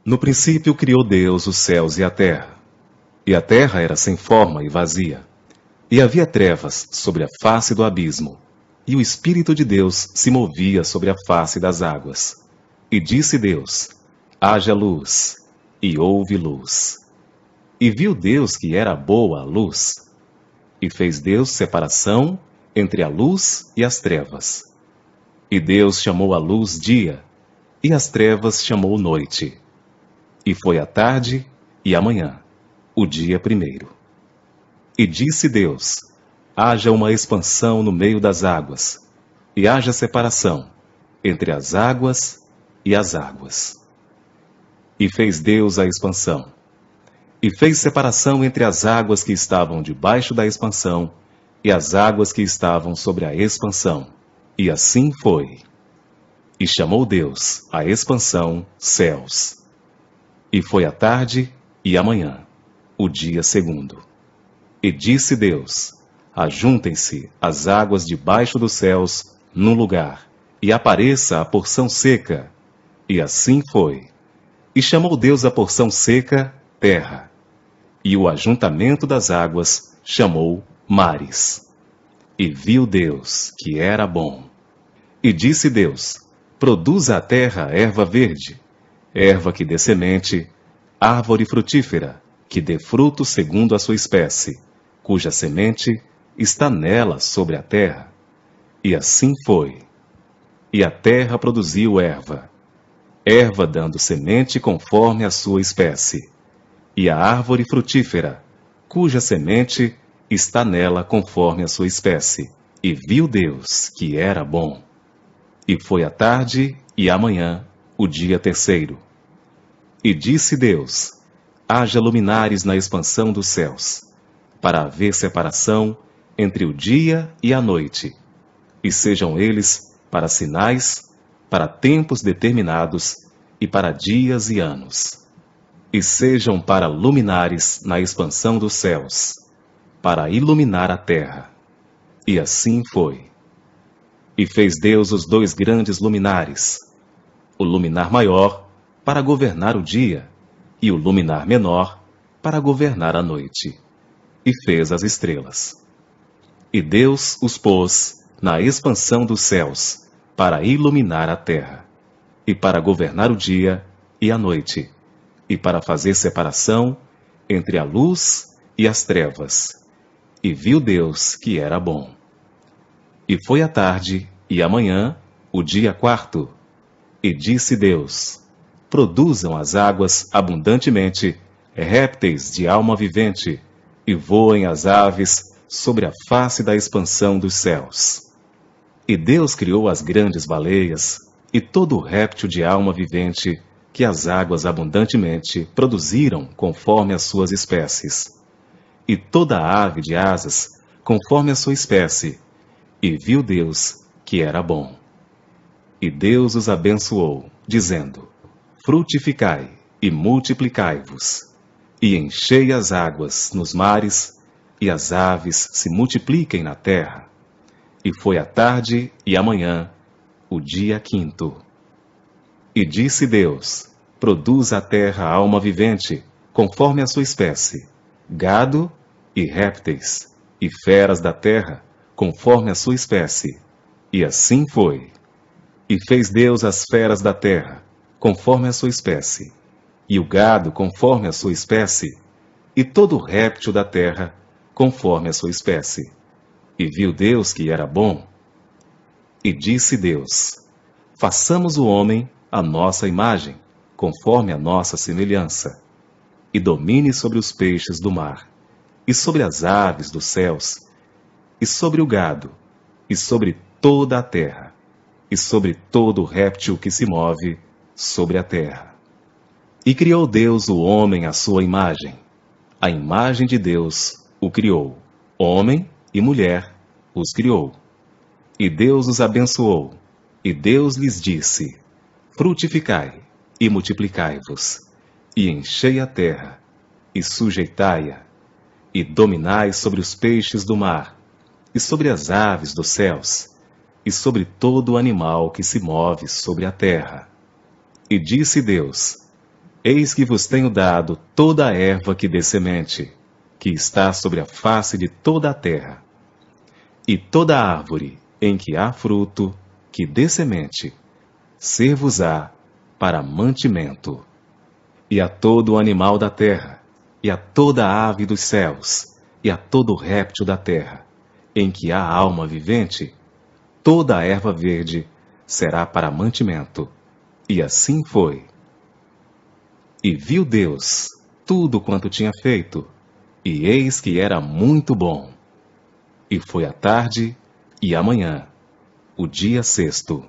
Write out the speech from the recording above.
No princípio criou Deus os céus e a terra. E a terra era sem forma e vazia. E havia trevas sobre a face do abismo. E o Espírito de Deus se movia sobre a face das águas. E disse Deus: haja luz. E houve luz. E viu Deus que era boa a luz. E fez Deus separação entre a luz e as trevas. E Deus chamou a luz dia, e as trevas chamou noite. E foi a tarde e a manhã, o dia primeiro. E disse Deus: haja uma expansão no meio das águas, e haja separação entre as águas e as águas. E fez Deus a expansão. E fez separação entre as águas que estavam debaixo da expansão e as águas que estavam sobre a expansão. E assim foi. E chamou Deus a expansão céus. E foi a tarde e a manhã, o dia segundo. E disse Deus: ajuntem-se as águas debaixo dos céus num lugar, e apareça a porção seca. E assim foi. E chamou Deus a porção seca terra, e o ajuntamento das águas chamou mares. E viu Deus que era bom. E disse Deus: produza a terra erva verde, erva que dê semente, árvore frutífera, que dê fruto segundo a sua espécie, cuja semente está nela sobre a terra. E assim foi. E a terra produziu erva, erva dando semente conforme a sua espécie, e a árvore frutífera, cuja semente está nela conforme a sua espécie. E viu Deus que era bom. E foi a tarde e a manhã, o dia terceiro. E disse Deus: haja luminares na expansão dos céus, para haver separação entre o dia e a noite, e sejam eles para sinais, para tempos determinados, e para dias e anos. E sejam para luminares na expansão dos céus, para iluminar a terra. E assim foi. E fez Deus os dois grandes luminares, o luminar maior para governar o dia, e o luminar menor para governar a noite. E fez as estrelas. E Deus os pôs na expansão dos céus, para iluminar a terra, e para governar o dia e a noite, e para fazer separação entre a luz e as trevas. E viu Deus que era bom. E foi a tarde e a manhã, o dia quarto. E disse Deus: produzam as águas abundantemente répteis de alma vivente, e voem as aves sobre a face da expansão dos céus. E Deus criou as grandes baleias, e todo réptil de alma vivente, que as águas abundantemente produziram conforme as suas espécies. E toda ave de asas, conforme a sua espécie. E viu Deus que era bom. E Deus os abençoou, dizendo: frutificai e multiplicai-vos, e enchei as águas nos mares, e as aves se multipliquem na terra. E foi a tarde e a manhã, o dia quinto. E disse Deus: produza a terra alma vivente, conforme a sua espécie, gado e répteis, e feras da terra, conforme a sua espécie. E assim foi. E fez Deus as feras da terra, conforme a sua espécie, e o gado conforme a sua espécie, e todo réptil da terra, conforme a sua espécie. E viu Deus que era bom. E disse Deus: façamos o homem à nossa imagem, conforme a nossa semelhança, e domine sobre os peixes do mar, e sobre as aves dos céus, e sobre o gado, e sobre toda a terra, e sobre todo réptil que se move sobre a terra. E criou Deus o homem à sua imagem. A imagem de Deus o criou. Homem e mulher os criou. E Deus os abençoou. E Deus lhes disse: frutificai e multiplicai-vos, e enchei a terra, e sujeitai-a, e dominai sobre os peixes do mar, e sobre as aves dos céus, e sobre todo o animal que se move sobre a terra. E disse Deus: Eis que vos tenho dado toda a erva que dê semente, que está sobre a face de toda a terra. E toda árvore em que há fruto, que dê semente, ser-vos-á para mantimento. E a todo animal da terra, e a toda ave dos céus, e a todo réptil da terra, em que há alma vivente, toda a erva verde será para mantimento. E assim foi. E viu Deus tudo quanto tinha feito, e eis que era muito bom. E foi a tarde e a manhã, o dia sexto.